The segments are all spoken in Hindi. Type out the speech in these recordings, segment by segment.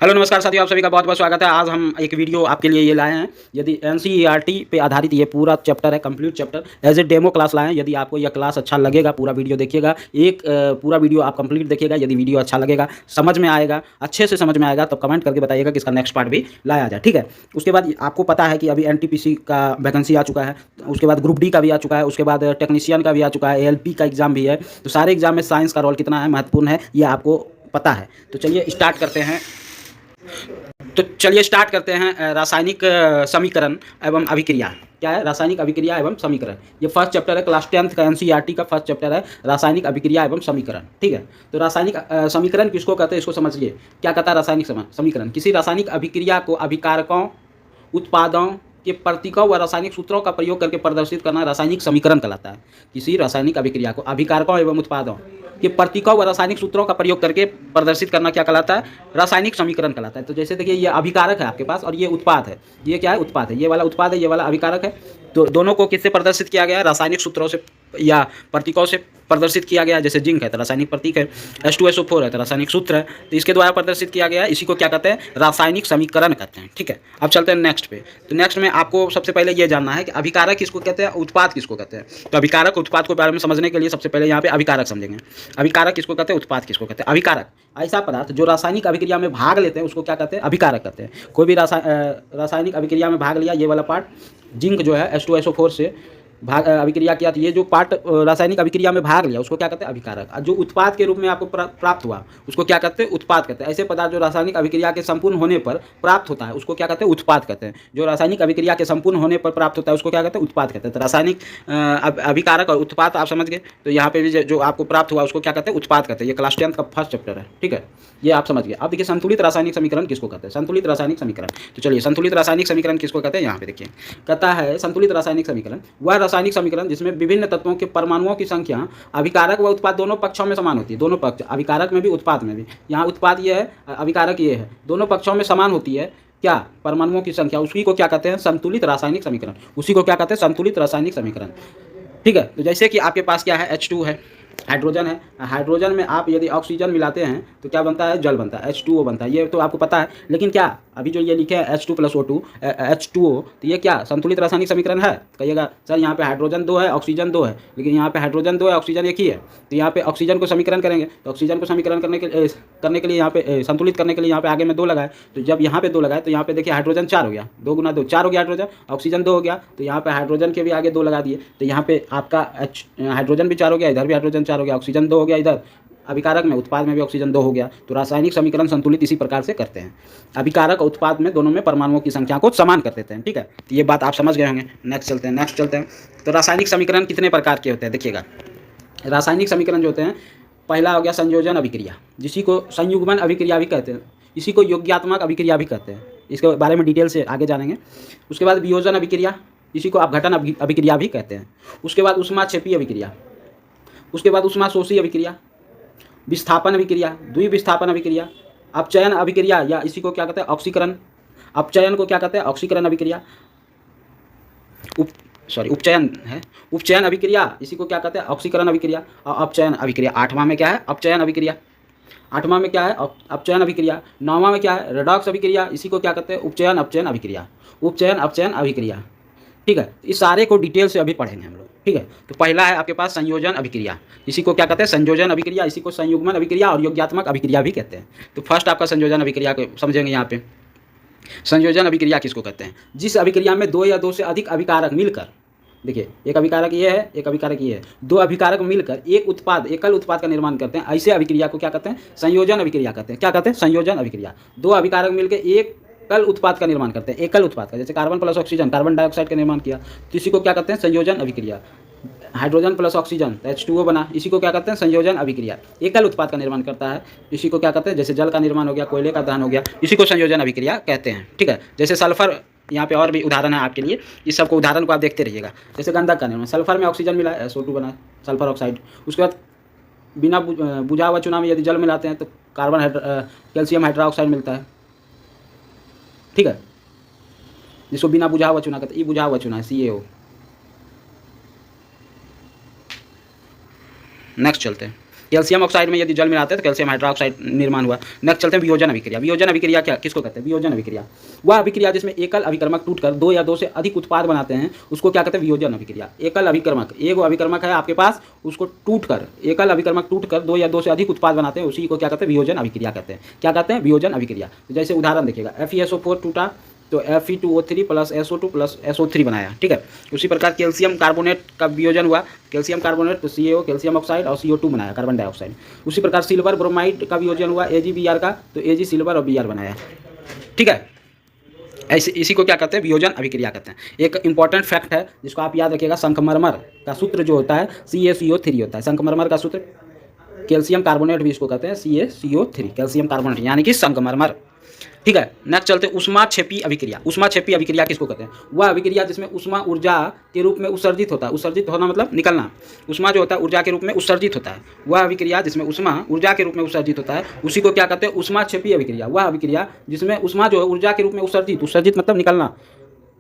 हेलो नमस्कार साथियों, आप सभी का बहुत बहुत स्वागत है। आज हम एक वीडियो आपके लिए ये लाए हैं। यदि एनसीईआरटी पे आधारित ये पूरा चैप्टर है, complete chapter as a demo class लाए हैं। यदि आपको यह क्लास अच्छा लगेगा, पूरा वीडियो देखिएगा। पूरा वीडियो आप कंप्लीट देखिएगा। यदि वीडियो अच्छा लगेगा, समझ में आएगा, अच्छे से समझ में आएगा, तो कमेंट करके बताइएगा कि इसका नेक्स्ट पार्ट भी लाया जाए। ठीक है। उसके बाद आपको पता है कि अभी एनटीपीसी का वैकेंसी आ चुका है, उसके बाद ग्रुप डी का भी आ चुका है, उसके बाद टेक्नीशियन का भी आ चुका है, एएलपी का एग्जाम भी है। तो सारे एग्जाम में साइंस का रोल कितना है, महत्वपूर्ण है, ये आपको पता है। तो चलिए स्टार्ट करते हैं। रासायनिक समीकरण एवं अभिक्रिया। क्या है? रासायनिक अभिक्रिया एवं समीकरण। ये फर्स्ट चैप्टर है, क्लास 10th का एनसीईआरटी का फर्स्ट चैप्टर है, रासायनिक अभिक्रिया एवं समीकरण। ठीक है। तो रासायनिक समीकरण किसको कहते हैं, इसको समझिए। क्या कहता है रासायनिक समीकरण? किसी रासायनिक अभिक्रिया को अभिकारकों, उत्पादों के प्रतीकों व रासायनिक सूत्रों का प्रयोग करके प्रदर्शित करना रासायनिक समीकरण कहलाता है। किसी रासायनिक अभिक्रिया को अभिकारकों एवं उत्पादों के प्रतीकों व रासायनिक सूत्रों का प्रयोग करके प्रदर्शित करना क्या कहलाता है? रासायनिक समीकरण कहलाता है। तो जैसे देखिए, ये अभिकारक है आपके पास और ये उत्पाद है। ये क्या है? उत्पाद है। ये वाला उत्पाद है, ये वाला अभिकारक है। तो दोनों को किससे प्रदर्शित किया गया है? रासायनिक सूत्रों से या प्रतीकों से प्रदर्शित किया गया है। जैसे जिंक है तो रासायनिक प्रतीक है, H2SO4 है तो रासायनिक सूत्र है। तो इसके द्वारा प्रदर्शित किया गया है। इसी को क्या कहते हैं? रासायनिक समीकरण कहते हैं। ठीक है। अब चलते हैं नेक्स्ट पे। तो नेक्स्ट में आपको सबसे पहले ये जानना है कि अभिकारक किसको कहते हैं, उत्पाद किसको कहते हैं। तो अभिकारक उत्पाद के बारे में समझने के लिए सबसे पहले यहाँ पे अभिकारक समझेंगे। अभिकारक किसको कहते हैं, उत्पाद किसको कहते हैं। अभिकारक ऐसा पदार्थ जो रासायनिक अभिक्रिया में भाग लेते हैं उसको क्या कहते हैं? अभिकारक कहते हैं। कोई भी रासायनिक अभिक्रिया में भाग लिया, ये वाला पार्ट जिंक जो है H2SO4 से अभिक्रिया किया, तो ये जो पार्ट रासायनिक अभिक्रिया में भाग लिया उसको क्या कहते हैं? अभिकारक। जो उत्पाद के रूप में आपको प्राप्त हुआ उसको क्या कहते हैं? उत्पाद कहते हैं। ऐसे पदार्थ जो रासायनिक अभिक्रिया के संपूर्ण होने पर प्राप्त होता है उसको क्या कहते हैं? उत्पाद कहते हैं। जो रासायनिक अभिक्रिया के संपूर्ण होने पर प्राप्त होता है उसको क्या कहते हैं? उत्पाद कहते हैं। तो रासायनिक अभिकारक और उत्पाद आप समझ गए। तो यहाँ पे भी जो आपको प्राप्त हुआ उसको क्या कहते हैं? उत्पाद कहते हैं। ये क्लास 10th का फर्स्ट चैप्टर है। ठीक है, ये आप समझ गए। अब देखिए, संतुलित रासायनिक समीकरण किसको कहते हैं? संतुलित रासायनिक समीकरण। तो चलिए, संतुलित रासायनिक समीकरण किसको कहते हैं यहाँ पे देखिए। कहता है संतुलित रासायनिक समीकरण वह रासायनिक समीकरण जिसमें विभिन्न तत्वों के परमाणुओं की संख्या अभिकारक व उत्पाद दोनों पक्षों में समान होती है। दोनों पक्ष, अभिकारक में भी उत्पाद में भी। यहाँ उत्पाद ये है, अभिकारक ये है, दोनों पक्षों में समान होती है। क्या? परमाणुओं की संख्या। उसी को क्या कहते हैं? संतुलित रासायनिक समीकरण। उसी को क्या कहते हैं? संतुलित रासायनिक समीकरण। ठीक है। तो जैसे कि आपके पास क्या है, H2 है, हाइड्रोजन है। हाइड्रोजन में आप यदि ऑक्सीजन मिलाते हैं तो क्या बनता है? जल बनता है, H2O बनता है। ये तो आपको पता है। लेकिन क्या अभी जो ये लिखे हैं H2+O2 H2O, तो ये क्या संतुलित रासायनिक समीकरण है? कहिएगा सर यहाँ पे हाइड्रोजन 2 है, ऑक्सीजन 2 है, लेकिन यहाँ पे हाइड्रोजन 2 है, ऑक्सीजन एक ही है। तो यहाँ पे ऑक्सीजन को समीकरण करेंगे तो ऑक्सीजन को समीकरण करने के लिए यहाँ पे संतुलित करने के लिए यहाँ पे आगे में 2 लगाए। तो जब यहाँ पे 2 लगाए तो यहाँ पे देखिए हाइड्रोजन 4 हो गया, 2 गुना 2 4 हो गया हाइड्रोजन, ऑक्सीजन 2 हो गया। तो यहाँ पे हाइड्रोजन के भी आगे 2 लगा दिए। तो यहाँ पे आपका हाइड्रोजन भी 4 हो गया, इधर भी हाइड्रोजन 4 हो गया, ऑक्सीजन 2 हो गया, इधर अभिकारक में उत्पाद में भी ऑक्सीजन 2 हो गया। तो रासायनिक समीकरण संतुलित इसी प्रकार से करते हैं। अभिकारक और उत्पाद में दोनों में परमाणुओं की संख्या को समान कर देते हैं। ठीक है, तो ये बात आप समझ गए होंगे। नेक्स्ट चलते हैं। तो रासायनिक समीकरण कितने प्रकार के होते हैं देखिएगा। रासायनिक समीकरण जो होते हैं, पहला हो गया संयोजन अभिक्रिया, जिसी को संयुग्मन अभिक्रिया भी कहते हैं, इसी को योग्यात्मक अभिक्रिया भी कहते हैं। इसके बारे में डिटेल से आगे जानेंगे। उसके बाद वियोजन अभिक्रिया, इसी को अपघटन अभिक्रिया भी कहते हैं। उसके बाद ऊष्माक्षेपी अभिक्रिया, उसके बाद ऊष्माशोषी अभिक्रिया, विस्थापन अभिक्रिया, द्विविस्थापन अभिक्रिया, अपचयन अभिक्रिया, या इसी को क्या कहते हैं? ऑक्सीकरण। अपचयन को क्या कहते हैं? ऑक्सीकरण अभिक्रिया। उपचयन है, उपचयन अभिक्रिया, इसी को क्या कहते हैं? ऑक्सीकरण अभिक्रिया। और अपचयन अभिक्रिया 8वां में क्या है? अपचयन अभिक्रिया। 8वां में क्या है? अपचयन अभिक्रिया। 9वां में क्या है? रेडॉक्स अभिक्रिया, इसी को क्या कहते हैं? उपचयन अपचयन अभिक्रिया। उपचयन अपचयन अभिक्रिया। ठीक है, इस सारे को डिटेल से अभी पढ़ेंगे हम लोग। ठीक है। तो पहला है आपके पास संयोजन अभिक्रिया, इसी को क्या कहते हैं? संयोजन अभिक्रिया, इसी को संयुग्मन अभिक्रिया और योग्यात्मक अभिक्रिया भी कहते हैं। तो फर्स्ट आपका संयोजन अभिक्रिया को समझेंगे यहाँ पे। संयोजन अभिक्रिया किसको कहते हैं? जिस अभिक्रिया में 2 या 2 से अधिक अभिकारक मिलकर, देखिए एक अभिकारक ये है, एक अभिकारक ये है, 2 अभिकारक मिलकर एक उत्पाद, एकल उत्पाद का निर्माण करते हैं, ऐसे अभिक्रिया को क्या कहते हैं? संयोजन अभिक्रिया कहते हैं। क्या कहते हैं? संयोजन अभिक्रिया। 2 अभिकारक मिलकर एक एकल उत्पाद का निर्माण करते हैं, एकल उत्पाद का। जैसे carbon plus oxygen, carbon dioxide का निर्माण किया, तो इसी को क्या कहते हैं? संयोजन अभिक्रिया। हाइड्रोजन प्लस ऑक्सीजन H2O बना, इसी को क्या कहते हैं? संयोजन अभिक्रिया। एकल उत्पाद का निर्माण करता है, इसी को क्या कहते हैं? जैसे जल का निर्माण हो गया, कोयले का दहन हो गया, इसी को संयोजन अभिक्रिया कहते हैं। ठीक है। जैसे सल्फर, यहाँ पे और भी उदाहरण है आपके लिए, इस सबको उदाहरण को आप देखते रहिएगा। जैसे गंधक का निर्माण, सल्फर में ऑक्सीजन मिला है, SO2 बना, सल्फर ऑक्साइड। उसके बाद बिना बुझा हुआ चूना में यदि जल मिलाते हैं तो कैल्शियम हाइड्रोक्साइड मिलता है। ठीक है, जिसको बिना बुझा हुआ चूना कहते हैं। ये बुझा हुआ चूना है, CaO। नेक्स्ट चलते हैं। कैल्शियम ऑक्साइड में यदि जल मिलाते हैं तो कैल्शियम हाइड्रोक्साइड निर्माण हुआ। नेक्स्ट चलते हैं वियोजन अभिक्रिया। वियोजन अभिक्रिया क्या किसको कहते हैं? वियोजन अभिक्रिया वह अभिक्रिया जिसमें एकल अभिकर्मक टूटकर दो या दो से अधिक उत्पाद बनाते हैं, उसको क्या कहते हैं? वियोजन अभिक्रिया। एकल अभिकर्मक, एक अभिकर्मक है आपके पास, उसको टूटकर, एकल अभिकर्मक टूटकर दो या दो से अधिक उत्पाद बनाते हैं, उसी को क्या कहते हैं? वियोजन अभिक्रिया कहते हैं। क्या कहते हैं? वियोजन अभिक्रिया। तो जैसे उदाहरण देखिएगा, FeSO4 टूटा तो Fe2O3 plus SO2 plus SO3 बनाया, ठीक है। उसी प्रकार कैल्शियम कार्बोनेट का वियोजन हुआ, कैल्शियम कार्बोनेट तो CaO कैल्शियम ऑक्साइड और CO2 बनाया, कार्बन डाइऑक्साइड। उसी प्रकार सिल्वर ब्रोमाइड का वियोजन हुआ AgBr का, तो Ag सिल्वर और Br बनाया, ठीक है। ऐसे इसी को क्या कहते हैं? वियोजन अभिक्रिया कहते हैं। एक इंपॉर्टेंट फैक्ट है जिसको आप याद रखिएगा, संगमरमर का सूत्र जो होता है CaCO3 होता है। संगमरमर का सूत्र कैल्शियम कार्बोनेट भी इसको कहते हैं CaCO3, कैल्शियम कार्बोनेट यानी कि संगमरमर, ठीक है। नेक्स्ट चलते हैं ऊष्माक्षेपी अभिक्रिया। ऊष्माक्षेपी अभिक्रिया किसको कहते हैं? वह अभिक्रिया जिसमें ऊष्मा ऊर्जा के रूप में उत्सर्जित होता है। उत्सर्जित होना मतलब निकलना। ऊष्मा जो होता है ऊर्जा के रूप में उत्सर्जित होता है। वह अभिक्रिया जिसमें ऊष्मा ऊर्जा के रूप में उत्सर्जित होता है, उसी को क्या कहते हैं? ऊष्माक्षेपी अभिक्रिया। वह अभिक्रिया जिसमें ऊष्मा जो है ऊर्जा के रूप में उत्सर्जित मतलब निकलना,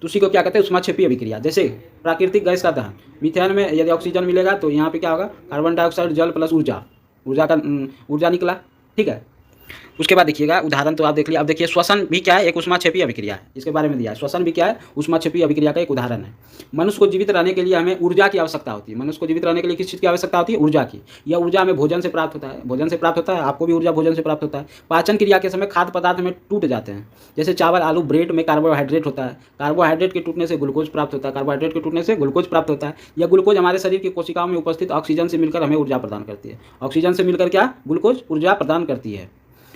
तो उसी को क्या कहते हैं? ऊष्माक्षेपी अभिक्रिया। जैसे प्राकृतिक गैस का दहन, मीथेन में यदि ऑक्सीजन मिलेगा तो यहाँ पे क्या होगा? कार्बन डाइऑक्साइड, जल प्लस ऊर्जा निकला, ठीक है। उसके बाद देखिएगा उदाहरण तो आप देख लिया। अब देखिए श्वसन भी क्या है? एक ऊष्माक्षेपी अभिक्रिया है, इसके बारे में दिया है। श्वसन भी क्या है? ऊष्माक्षेपी अभिक्रिया का एक उदाहरण है। मनुष्य को जीवित रहने के लिए हमें ऊर्जा की आवश्यकता होती है। मनुष्य को जीवित रहने के लिए किस चीज़ की आवश्यकता होती है? ऊर्जा की। यह ऊर्जा हमें भोजन से प्राप्त होता है, भोजन से प्राप्त होता है, आपको भी ऊर्जा भोजन से प्राप्त होता है। पाचन क्रिया के समय खाद्य पदार्थ में टूट जाते हैं, जैसे चावल, आलू, ब्रेड में कार्बोहाइड्रेट होता है। कार्बोहाइड्रेट के टूटने से ग्लूकोज प्राप्त होता है, कार्बोहाइड्रेट के टूटने से ग्लूकोज प्राप्त होता है। यह ग्लूकोज हमारे शरीर की कोशिकाओं में उपस्थित ऑक्सीजन से मिलकर हमें ऊर्जा प्रदान करती है। ऑक्सीजन से मिलकर क्या? ग्लूकोज ऊर्जा प्रदान करती है।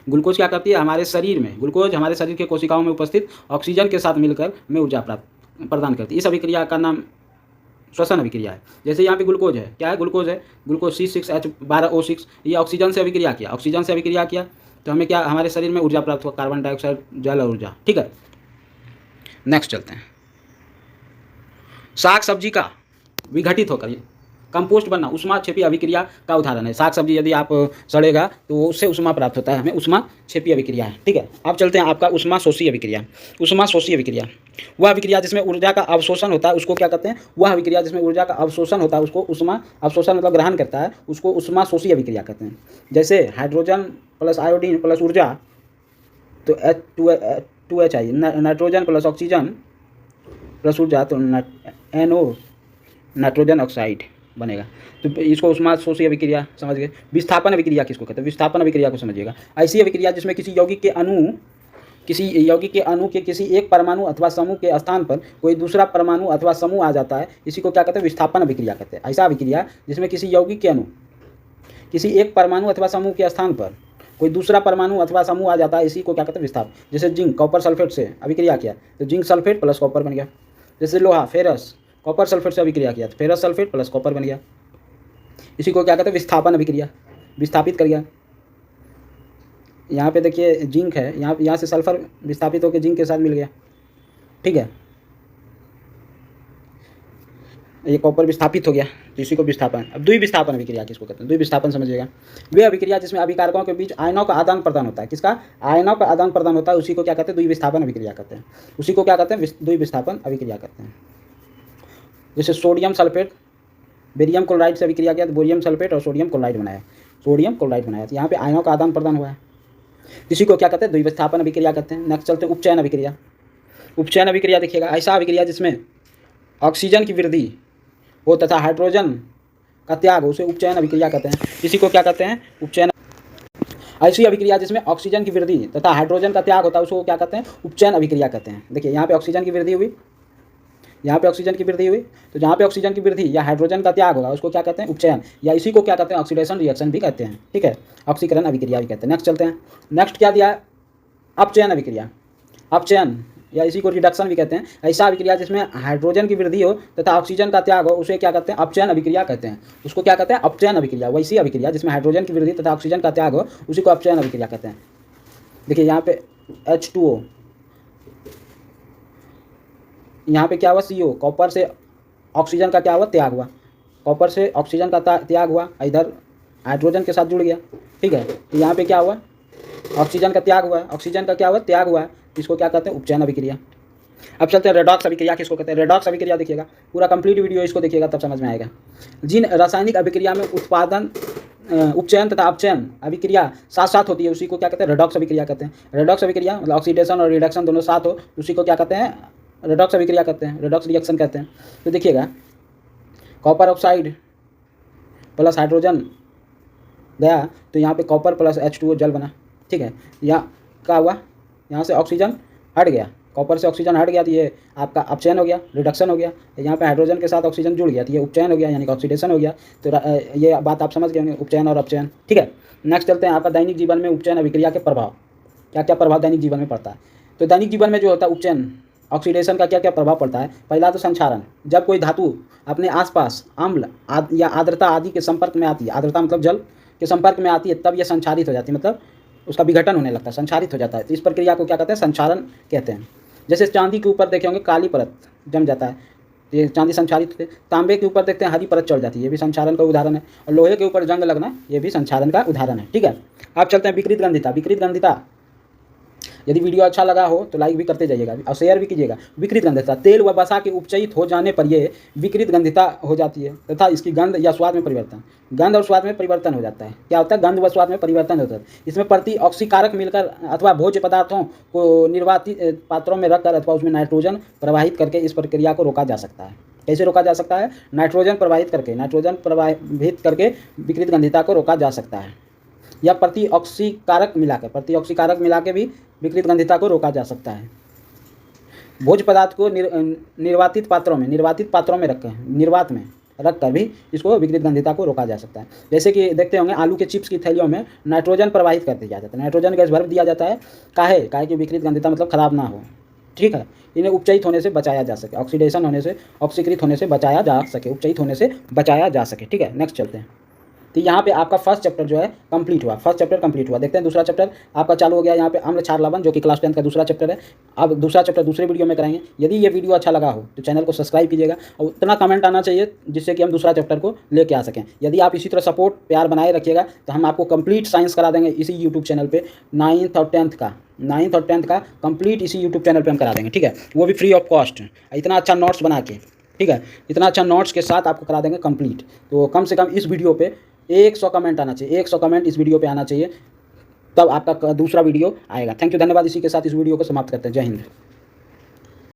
ग्लूकोज क्या करती है? हमारे शरीर में ग्लूकोज हमारे शरीर के कोशिकाओं में उपस्थित ऑक्सीजन के साथ मिलकर हमें ऊर्जा प्रदान करती है। इस अभिक्रिया का नाम श्वसन अभिक्रिया है। जैसे यहाँ पे ग्लूकोज है, क्या है? ग्लूकोज है, ग्लूकोज C6H12O6, ये ऑक्सीजन से अभिक्रिया किया, ऑक्सीजन से अभिक्रिया किया तो हमें क्या? हमारे शरीर में ऊर्जा प्राप्त हुआ, कार्बन डाइऑक्साइड, जल और ऊर्जा, ठीक है। नेक्स्ट चलते हैं, साग सब्जी का विघटित होकर कंपोस्ट बनना ऊष्माक्षेपी अभिक्रिया का उदाहरण है। साग सब्जी यदि आप सड़ेगा तो उससे ऊष्मा प्राप्त होता है, हमें ऊष्माक्षेपी अभिक्रिया है, ठीक है। अब चलते हैं आपका ऊष्माशोषी अभिक्रिया। ऊष्माशोषी अभिक्रिया वह अभिक्रिया जिसमें ऊर्जा का अवशोषण होता है, उसको क्या कहते हैं? वह अभिक्रिया जिसमें ऊर्जा का अवशोषण होता है, उसको ऊष्मा अवशोषण मतलब ग्रहण करता है, उसको ऊष्माशोषी अभिक्रिया कहते हैं। जैसे हाइड्रोजन प्लस आयोडीन प्लस ऊर्जा तो H2H आई, नाइट्रोजन प्लस ऑक्सीजन प्लस ऊर्जा तो NO नाइट्रोजन ऑक्साइड बनेगा। तो इसको ऊष्माशोषी अभिक्रिया समझ गए। विस्थापन अभिक्रिया किसको कहते हैं? विस्थापन अभिक्रिया को समझिएगा। ऐसी अभिक्रिया जिसमें किसी यौगिक के अणु के किसी एक परमाणु अथवा समूह के स्थान पर कोई दूसरा परमाणु अथवा समूह आ जाता है, इसी को क्या कहते हैं? विस्थापन अभिक्रिया कहते हैं। ऐसा अभिक्रिया जिसमें किसी यौगिक के अणु किसी एक परमाणु अथवा समूह के स्थान पर कोई दूसरा परमाणु अथवा समूह आ जाता है, इसी को क्या कहते हैं? विस्थापन। जैसे जिंक कॉपर सल्फेट से अभिक्रिया किया तो जिंक सल्फेट प्लस कॉपर बन गया। जैसे लोहा फेरस कॉपर सल्फेट से अभिक्रिया किया तो फेरस सल्फेट प्लस कॉपर बन गया, इसी को क्या कहते हैं? विस्थापन अभिक्रिया। विस्थापित कर गया। यहाँ पे देखिए जिंक है, यहाँ से सल्फर विस्थापित होकर जिंक के साथ मिल गया, ठीक है। ये कॉपर विस्थापित हो गया तो इसी को विस्थापन। अब द्विविस्थापन अभिक्रिया किसको कहते हैं? द्विविस्थापन समझिएगा। वे अभिक्रिया जिसमें अभिकारकों के बीच आयनों का आदान प्रदान होता है। किसका? आयनों का आदान प्रदान होता है, उसी को क्या कहते हैं? द्विविस्थापन अभिक्रिया कहते हैं। उसी को क्या कहते हैं? द्विविस्थापन अभिक्रिया कहते हैं। जैसे सोडियम सल्फेट बेरियम क्लोराइड से अभिक्रिया किया तो बोरियम सल्फेट और सोडियम क्लोराइड बनाया, सोडियम क्लोराइड बनाया। तो यहाँ पे आयनों का आदान प्रदान हुआ है, इसी को क्या कहते हैं? द्विविस्थापन अभिक्रिया कहते हैं। नेक्स्ट चलते हैं उपचयन अभिक्रिया। उपचयन अभिक्रिया देखिएगा, ऐसा अभिक्रिया जिसमें ऑक्सीजन की वृद्धि हो तथा हाइड्रोजन का त्याग हो, उसे उपचयन अभिक्रिया कहते हैं। इसी को क्या कहते हैं? उपचयन। ऐसी अभिक्रिया जिसमें ऑक्सीजन की वृद्धि तथा हाइड्रोजन का त्याग होता है, उसको क्या कहते हैं? उपचयन अभिक्रिया कहते हैं। देखिए यहाँ पे ऑक्सीजन की वृद्धि हुई, यहाँ पे ऑक्सीजन की वृद्धि हुई, तो जहाँ पे ऑक्सीजन की वृद्धि या हाइड्रोजन का त्याग होगा उसको क्या कहते हैं? उपचयन, या इसी को क्या कहते हैं? ऑक्सीडेशन रिएक्शन भी कहते हैं, ठीक है। ऑक्सीकरण अभिक्रिया भी कहते हैं। नेक्स्ट चलते हैं। नेक्स्ट क्या दिया है? अपचयन अभिक्रिया। अपचयन या इसी को रिडक्शन भी कहते हैं। ऐसा अभिक्रिया जिसमें हाइड्रोजन की वृद्धि हो तथा ऑक्सीजन का त्याग हो, उसे क्या कहते हैं? अपचयन अभिक्रिया कहते हैं। उसको क्या कहते हैं? अपचयन अभिक्रिया। वैसी अभिक्रिया जिसमें हाइड्रोजन की वृद्धि तथा ऑक्सीजन का त्याग हो, उसी को अपचयन अभिक्रिया कहते हैं। देखिए यहाँ पे H2O, यहाँ पे क्या हुआ? CO, कॉपर से ऑक्सीजन का क्या हुआ? त्याग हुआ। कॉपर से ऑक्सीजन का त्याग हुआ, इधर हाइड्रोजन के साथ जुड़ गया, ठीक है। तो यहाँ पे क्या हुआ? ऑक्सीजन का त्याग हुआ, ऑक्सीजन का क्या हुआ? त्याग हुआ। इसको क्या कहते हैं? उपचयन अभिक्रिया। अब चलते हैं रेडॉक्स अभिक्रिया किसको कहते हैं। रेडॉक्स अभिक्रिया देखिएगा, पूरा कंप्लीट वीडियो इसको देखिएगा तब समझ में आएगा। जिन रासायनिक अभिक्रिया में उत्पादन उपचयन तथा अपचयन अभिक्रिया साथ साथ होती है उसी को क्या कहते हैं, रेडॉक्स अभिक्रिया कहते हैं। रेडॉक्स अभिक्रिया मतलब ऑक्सीडेशन और रिडक्शन दोनों साथ हो उसी को क्या कहते हैं, रेडॉक्स अभिक्रिया कहते हैं, रेडॉक्स रिएक्शन कहते हैं। तो देखिएगा, कॉपर ऑक्साइड प्लस हाइड्रोजन गया तो यहाँ पे कॉपर प्लस H2O जल बना, ठीक है। यहाँ क्या हुआ, यहाँ से ऑक्सीजन हट गया, कॉपर से ऑक्सीजन हट गया तो ये आपका अपचयन हो गया, रिडक्शन हो गया। यहाँ पे हाइड्रोजन के साथ ऑक्सीजन जुड़ गया तो ये उपचयन हो गया, यानी कि ऑक्सीडेशन हो गया। तो ये बात आप समझ गए होंगे, उपचयन और अपचयन, ठीक है। नेक्स्ट चलते हैं आपका दैनिक जीवन में उपचयन अभिक्रिया के प्रभाव, क्या क्या प्रभाव दैनिक जीवन में पड़ता है। तो दैनिक जीवन में जो होता है उपचयन ऑक्सीडेशन का क्या क्या प्रभाव पड़ता है। पहला तो संक्षारण, जब कोई धातु अपने आसपास अम्ल या आर्द्रता आदि के संपर्क में आती है, आर्द्रता मतलब जल के संपर्क में आती है, तब यह संक्षारित हो जाती है, मतलब उसका विघटन होने लगता है, संक्षारित हो जाता है। तो इस प्रक्रिया को क्या कहते हैं, संक्षारण कहते हैं। जैसे चांदी के ऊपर देखे होंगे काली परत जम जाता है, ये चांदी संक्षारित होती है। तांबे के ऊपर देखते हैं हरी परत चढ़ जाती है, ये भी संक्षारण का उदाहरण है। और लोहे के ऊपर जंग लगना, ये भी संक्षारण का उदाहरण है, ठीक है। अब चलते हैं विकृत गंधिता। विकृत गंधिता, यदि वीडियो अच्छा लगा हो तो लाइक भी करते जाइएगा और शेयर भी कीजिएगा। विकृत गंधिता, तेल व वसा के उपचयित हो जाने पर यह विकृत गंधिता हो जाती है तथा इसकी गंध या स्वाद में परिवर्तन, गंध और स्वाद में परिवर्तन हो जाता है। क्या होता है, गंध व स्वाद में परिवर्तन होता है। इसमें प्रति ऑक्सीकारक मिलकर अथवा भोज्य पदार्थों को निर्वातित पात्रों में रखकर अथवा उसमें नाइट्रोजन प्रवाहित करके इस प्रक्रिया को रोका जा सकता है। कैसे रोका जा सकता है, नाइट्रोजन प्रवाहित करके विकृत गंधिता को रोका जा सकता है। या प्रति ऑक्सीकारक मिला के भी विकृत गंधिता को रोका जा सकता है। भोज्य पदार्थ को निर्वात पात्रों में रखकर भी इसको विकृत गंधिता को रोका जा सकता है। जैसे कि देखते होंगे आलू के चिप्स की थैलियों में नाइट्रोजन प्रवाहित कर दिया जाता है, नाइट्रोजन गैस भर दिया जाता है, काहे कि विकृत गंधिता मतलब खराब ना हो, ठीक है। इन्हें उपचयित होने से बचाया जा सके, ऑक्सीडेशन होने से, ऑक्सीकृत होने से बचाया जा सके, उपचयित होने से बचाया जा सके, ठीक है। नेक्स्ट चलते हैं। तो यहाँ पे आपका फर्स्ट चैप्टर जो है कंप्लीट हुआ, देखते हैं दूसरा चैप्टर आपका चालू हो गया। यहाँ पे अम्ल क्षार लवण जो कि क्लास 10 का दूसरा चैप्टर है। अब दूसरा चैप्टर दूसरे वीडियो में कराएंगे। यदि ये वीडियो अच्छा लगा हो तो चैनल को सब्सक्राइब कीजिएगा और उतना कमेंट आना चाहिए जिससे कि हम दूसरा चैप्टर को लेके आ सकें। यदि आप इसी तरह सपोर्ट प्यार बनाए रखिएगा तो हम आपको कंप्लीट साइंस करा देंगे इसी यूट्यूब चैनल पर। 9th और 10th का कंप्लीट इसी यूट्यूब चैनल पर हम करा देंगे, ठीक है, वो भी फ्री ऑफ कॉस्ट, इतना अच्छा नोट्स बना के, ठीक है, इतना अच्छा नोट्स के साथ आपको करा देंगे कंप्लीट। तो कम से कम इस वीडियो पे 100 कमेंट आना चाहिए, 100 कमेंट इस वीडियो पे आना चाहिए, तब आपका दूसरा वीडियो आएगा। थैंक यू, धन्यवाद। इसी के साथ इस वीडियो को समाप्त करते हैं। जय हिंद।